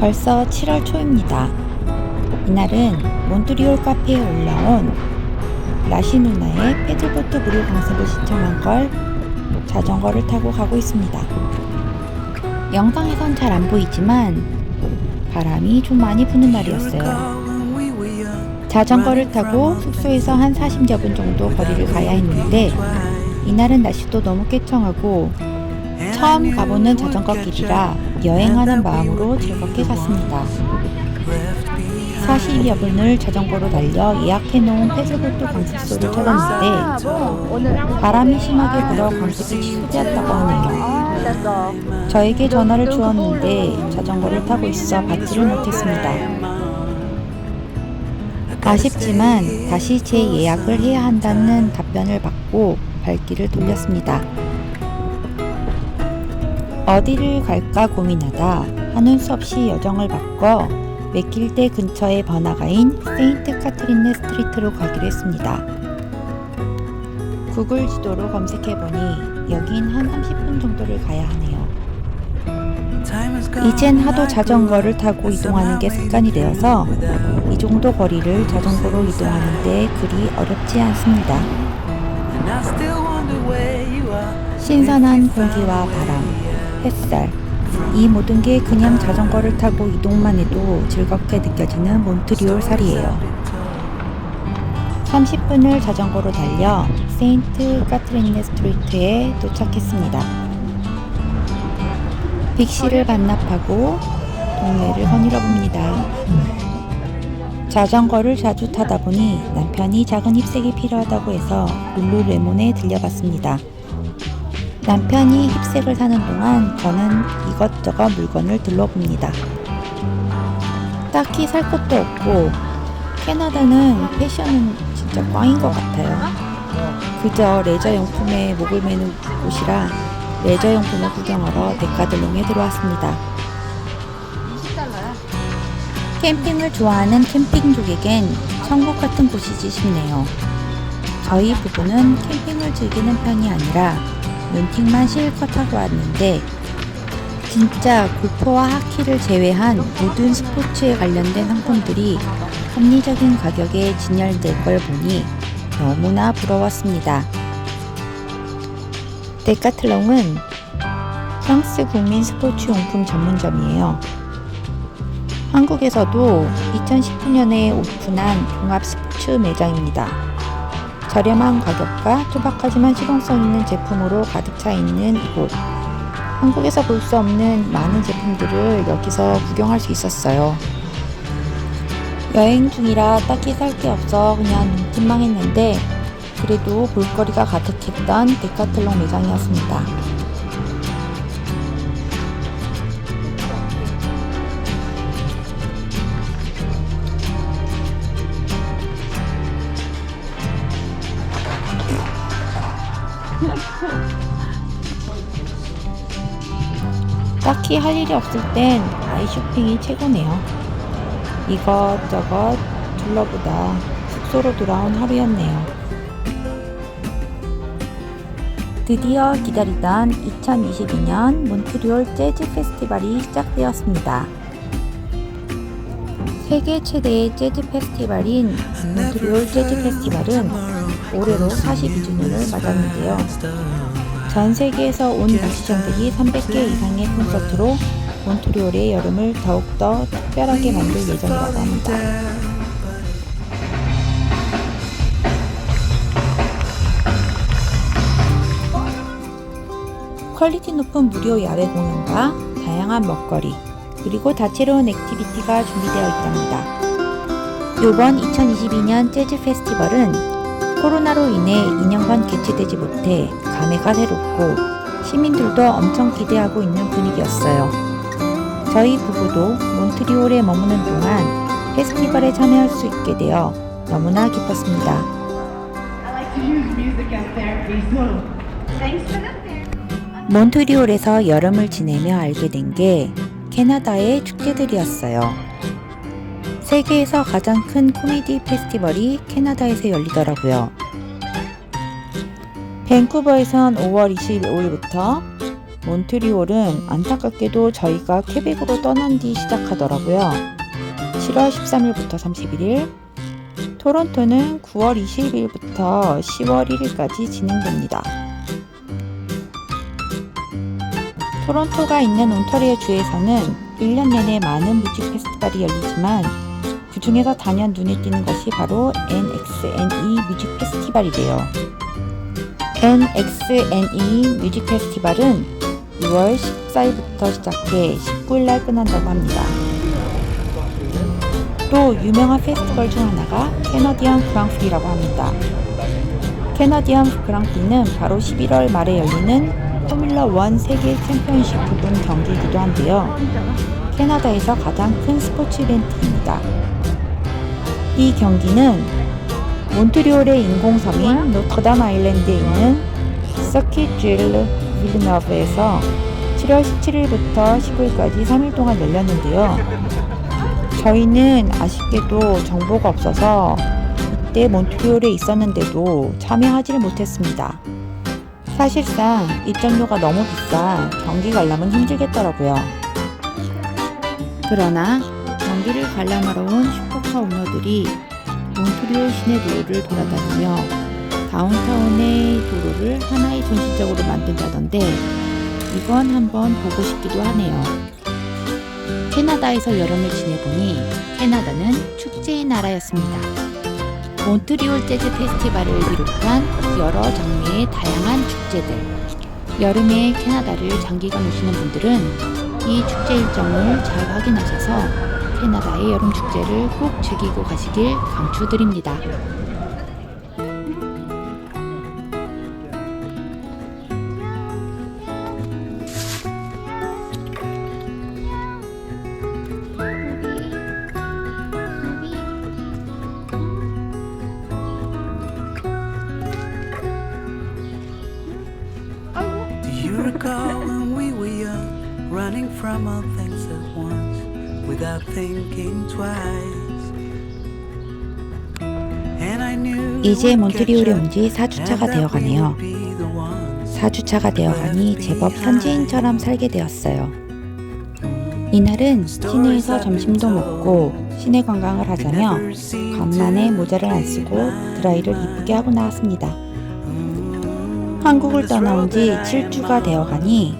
벌써 7월 초입니다. 이날은 몬트리올 카페에 올라온 라시 누나의 패들보트 무료 강습을 신청한 걸 자전거를 타고 가고 있습니다. 영상에선 잘 안 보이지만 바람이 좀 많이 부는 날이었어요. 자전거를 타고 숙소에서 한 40여 분 정도 거리를 가야 했는데 이날은 날씨도 너무 쾌청하고 처음 가보는 자전거 길이라 여행하는 마음으로 즐겁게 갔습니다. 40여 분을 자전거로 달려 예약해놓은 패들보트 강습소를 찾았는데 바람이 심하게 불어 강습이 취소되었다고 하네요. 저에게 전화를 주었는데 자전거를 타고 있어 받지를 못했습니다. 아쉽지만 다시 재예약을 해야 한다는 답변을 받고 발길을 돌렸습니다. 어디를 갈까 고민하다 하는 수 없이 여정을 바꿔 맥길대 근처의 번화가인 세인트 카트린네 스트리트로 가기로 했습니다. 구글 지도로 검색해보니 여긴 한 30분 정도를 가야 하네요. 이젠 하도 자전거를 타고 이동하는 게 습관이 되어서 이 정도 거리를 자전거로 이동하는데 그리 어렵지 않습니다. 신선한 공기와 바람, 햇살, 이 모든 게 그냥 자전거를 타고 이동만 해도 즐겁게 느껴지는 몬트리올 살이에요. 30분을 자전거로 달려 세인트 카트린네 스트리트에 도착했습니다. 빅시를 반납하고 동네를 거닐어 봅니다. 자전거를 자주 타다 보니 남편이 작은 힙색이 필요하다고 해서 룰루레몬에 들려갔습니다. 남편이 힙색을 사는 동안 저는 이것저것 물건을 둘러봅니다. 딱히 살 것도 없고 캐나다는 패션은 진짜 꽝인 것 같아요. 그저 레저용품에 목을 매는 곳이라 레저용품을 구경하러 데카들롱에 들어왔습니다. 캠핑을 좋아하는 캠핑족에겐 천국 같은 곳이지 싶네요. 저희 부부는 캠핑을 즐기는 편이 아니라 런팅만 실컷 하고 왔는데 진짜 골프와 하키를 제외한 모든 스포츠에 관련된 상품들이 합리적인 가격에 진열될 걸 보니 너무나 부러웠습니다. 데카틀롱은 프랑스 국민 스포츠 용품 전문점이에요. 한국에서도 2019년에 오픈한 종합 스포츠 매장입니다. 저렴한 가격과 투박하지만 실용성 있는 제품으로 가득 차 있는 이곳. 한국에서 볼 수 없는 많은 제품들을 여기서 구경할 수 있었어요. 여행 중이라 딱히 살 게 없어 그냥 눈팅만 했는데 그래도 볼거리가 가득했던 데카틀롱 매장이었습니다. 딱히 할 일이 없을 땐 아이 쇼핑이 최고네요. 이것저것 둘러보다 숙소로 돌아온 하루였네요. 드디어 기다리던 2022년 몬트리올 재즈 페스티벌이 시작되었습니다. 세계 최대의 재즈 페스티벌인 몬트리올 재즈 페스티벌은 올해로 42주년을 맞았는데요. 전 세계에서 온 뮤지션들이 300개 이상의 콘서트로 몬트리올의 여름을 더욱더 특별하게 만들 예정이라고 합니다. 퀄리티 높은 무료 야외 공연과 다양한 먹거리, 그리고 다채로운 액티비티가 준비되어 있답니다. 이번 2022년 재즈 페스티벌은 코로나로 인해 2년간 개최되지 못해 감회가 새롭고 시민들도 엄청 기대하고 있는 분위기였어요. 저희 부부도 몬트리올에 머무는 동안 페스티벌에 참여할 수 있게 되어 너무나 기뻤습니다. 몬트리올에서 여름을 지내며 알게 된 게 캐나다의 축제들이었어요. 세계에서 가장 큰 코미디 페스티벌이 캐나다에서 열리더라고요. 밴쿠버에선 5월 25일부터, 몬트리올은 안타깝게도 저희가 퀘벡으로 떠난 뒤 시작하더라고요. 7월 13일부터 31일, 토론토는 9월 20일부터 10월 1일까지 진행됩니다. 토론토가 있는 온타리오 주에서는 1년 내내 많은 뮤직 페스티벌이 열리지만 그 중에서 단연 눈에 띄는 것이 바로 NXNE 뮤직 페스티벌이래요. NXNE 뮤직 페스티벌은 6월 14일부터 시작해 19일날 끝난다고 합니다. 또 유명한 페스티벌 중 하나가 캐나디언 그랑프리라고 합니다. 캐나디언 그랑프리는 바로 11월 말에 열리는 포뮬러 1 세계 챔피언십 부분 경기이기도 한데요. 캐나다에서 가장 큰 스포츠 이벤트입니다. 이 경기는 몬트리올의 인공섬인 노트담 아일랜드에 있는 서킷 줄 빌르너브에서 7월 17일부터 15일까지 3일 동안 열렸는데요. 저희는 아쉽게도 정보가 없어서 이때 몬트리올에 있었는데도 참여하지를 못했습니다. 사실상 입장료가 너무 비싸 경기 관람은 힘들겠더라고요. 그러나 경기를 관람하러 온 슈퍼카 오너들이 몬트리올 시내 도로를 돌아다니며 다운타운의 도로를 하나의 전시적으로 만든다던데 이건 한번 보고 싶기도 하네요. 캐나다에서 여름을 지내보니 캐나다는 축제의 나라였습니다. 몬트리올 재즈 페스티벌을 비롯한 여러 장르의 다양한 축제들. 여름에 캐나다를 장기간 오시는 분들은 이 축제 일정을 잘 확인하셔서 캐나다의 여름 축제를 꼭 즐기고 가시길 강추드립니다. When we were young, running from all things at once, without thinking twice. And I knew 이제 몬트리올에 온 지 4주차가 되어가네요. 4주차가 되어가니 제법 현지인처럼 살게 되었어요. 이날은 시내에서 점심도 먹고 시내 관광을 하자며 간만에 모자를 안 쓰고 드라이를 이쁘게 하고 나왔습니다. 한국을 떠나온 지 7주가 되어가니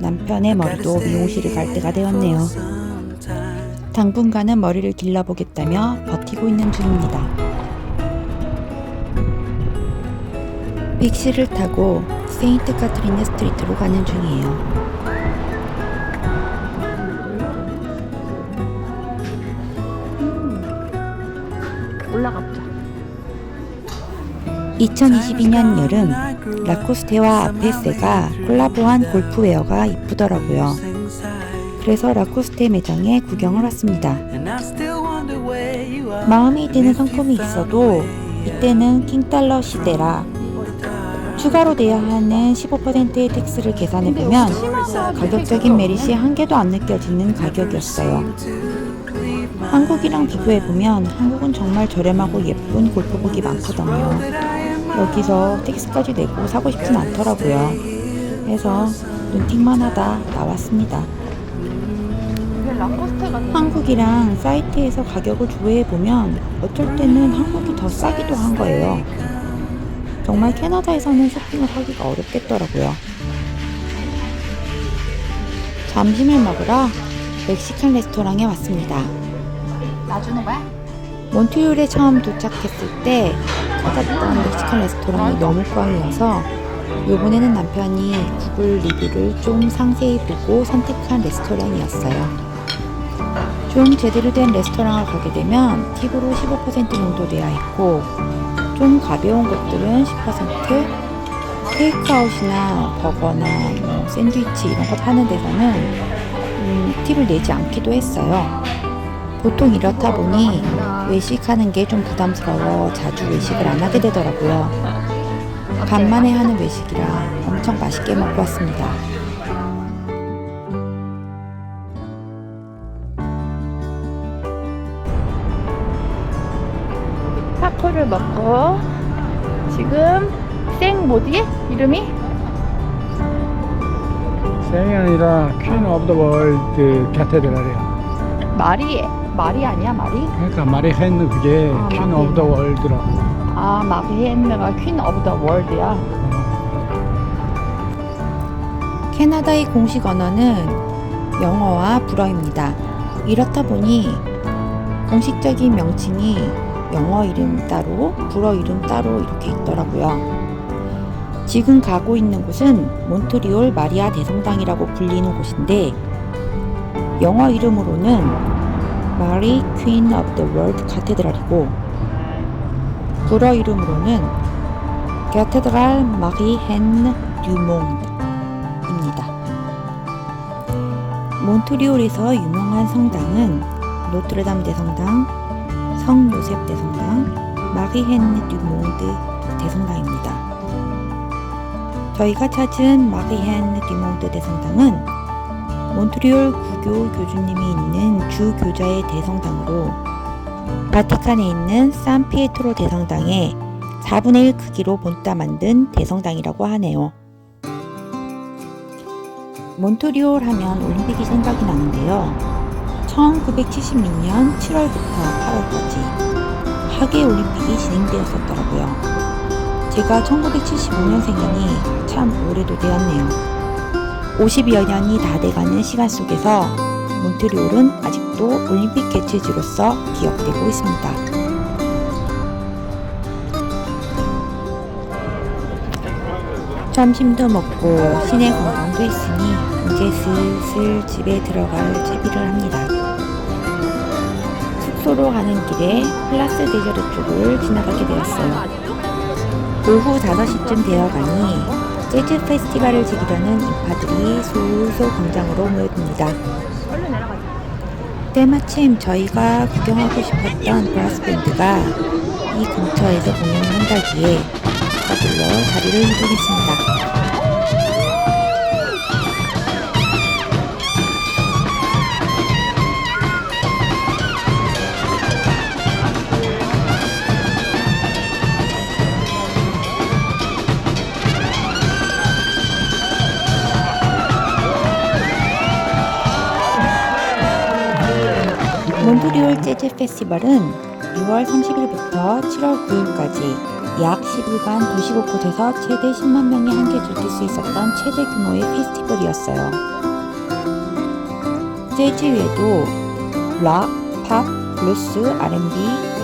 남편의 머리도 미용실을 갈 때가 되었네요. 당분간은 머리를 길러보겠다며 버티고 있는 중입니다. 빅시를 타고 세인트 카트리네 스트리트로 가는 중이에요. 올라가보자. 2022년 여름 라코스테와 아페세가 콜라보한 골프웨어가 이쁘더라고요. 그래서 라코스테 매장에 구경을 왔습니다. 마음에 드는 상품이 있어도 이때는 킹달러 시대라 추가로 내야 하는 15%의 텍스를 계산해보면 가격적인 메리트이 한 개도 안 느껴지는 가격이었어요. 한국이랑 비교해보면 한국은 정말 저렴하고 예쁜 골프복이 많거든요. 여기서 텍스까지 내고 사고 싶진 않더라고요. 그래서 눈팅만 하다 나왔습니다. 한국이랑 사이트에서 가격을 조회해보면 어쩔 때는 한국이 더 싸기도 한 거예요. 정말 캐나다에서는 쇼핑을 하기가 어렵겠더라고요. 점심을 먹으러 멕시칸 레스토랑에 왔습니다. 놔주는 거야? 몬트리올에 처음 도착했을 때 찾았던 멕시칸 레스토랑이 너무 꽝이어서 이번에는 남편이 구글 리뷰를 좀 상세히 보고 선택한 레스토랑이었어요. 좀 제대로 된 레스토랑을 가게 되면 팁으로 15% 정도 내야 있고 좀 가벼운 것들은 10%, 테이크아웃이나 버거나 샌드위치 이런 거 파는 데서는 팁을 내지 않기도 했어요. 보통 이렇다 보니 외식하는 게 좀 부담스러워 자주 외식을 안 하게 되더라고요. 간만에 하는 외식이라 엄청 맛있게 먹고 왔습니다. 타코를 먹고 지금 생 뭐지? 이름이? 땡이 아니라 퀸 오브 더 월드 캐테드랄이야. 말이 아니야, 말이? 그러니까 마리 헨 그게 아, 퀸 마리 오브 더 헨. 월드라고. 아, 마리헨느가 퀸 오브 더 월드야. 캐나다의 공식 언어는 영어와 불어입니다. 이렇다 보니 공식적인 명칭이 영어 이름 따로, 불어 이름 따로 이렇게 있더라고요. 지금 가고 있는 곳은 몬트리올 마리아 대성당이라고 불리는 곳인데 영어 이름으로는 마리 퀸 오브 더 월드 카테드랄이고 불어 이름으로는 카테드랄 마리 헨 듀몽드입니다. 몬트리올에서 유명한 성당은 노트르담 대성당, 성 요셉 대성당, 마리 헨 듀몽드 대성당입니다. 저희가 찾은 마리 헨 듀몽드 대성당은 몬트리올 구교 교주님이 있는 주 교자의 대성당으로 바티칸에 있는 산피에트로 대성당의 4분의 1 크기로 본따 만든 대성당이라고 하네요. 몬트리올 하면 올림픽이 생각이 나는데요. 1976년 7월부터 8월까지 하계 올림픽이 진행되었었더라고요. 제가 1975년생이니 참 오래도 되었네요. 50여 년이 다 돼가는 시간 속에서 몬트리올은 아직도 올림픽 개최지로서 기억되고 있습니다. 점심도 먹고 시내 관광도 했으니 이제 슬슬 집에 들어갈 채비를 합니다. 숙소로 가는 길에 플라스 데저르 쪽을 지나가게 되었어요. 오후 5시쯤 되어가니 재즈 페스티벌을 즐기려는 인파들이 솔솔 광장으로 모여듭니다. 때마침 저희가 구경하고 싶었던 브라스밴드가 이 근처에서 공연을 한다기에 서둘러 자리를 이동했습니다. 몬트리올 재즈 페스티벌은 6월 30일부터 7월 9일까지 약 10일간 도시 곳곳에서 최대 10만 명이 함께 즐길 수 있었던 최대 규모의 페스티벌이었어요. 재즈 외에도 락, 팝, 블루스, R&B,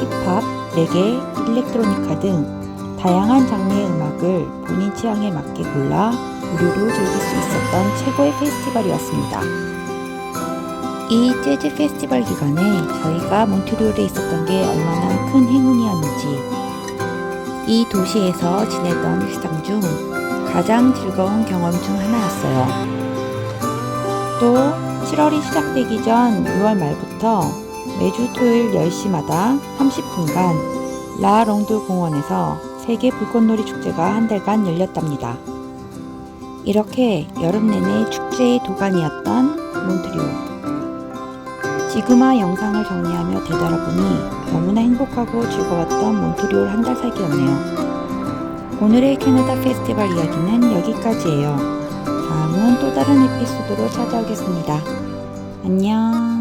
힙합, 레게, 일렉트로니카 등 다양한 장르의 음악을 본인 취향에 맞게 골라 무료로 즐길 수 있었던 최고의 페스티벌이었습니다. 이 재즈 페스티벌 기간에 저희가 몬트리올에 있었던 게 얼마나 큰 행운이었는지 이 도시에서 지내던 일상 중 가장 즐거운 경험 중 하나였어요. 또 7월이 시작되기 전 6월 말부터 매주 토요일 10시마다 30분간 라 롱드 공원에서 세계 불꽃놀이 축제가 한 달간 열렸답니다. 이렇게 여름 내내 축제의 도가니였던 몬트리올. 지금아 영상을 정리하며 되돌아보니 너무나 행복하고 즐거웠던 몬트리올 한 달 살기였네요. 오늘의 캐나다 페스티벌 이야기는 여기까지예요. 다음은 또 다른 에피소드로 찾아오겠습니다. 안녕.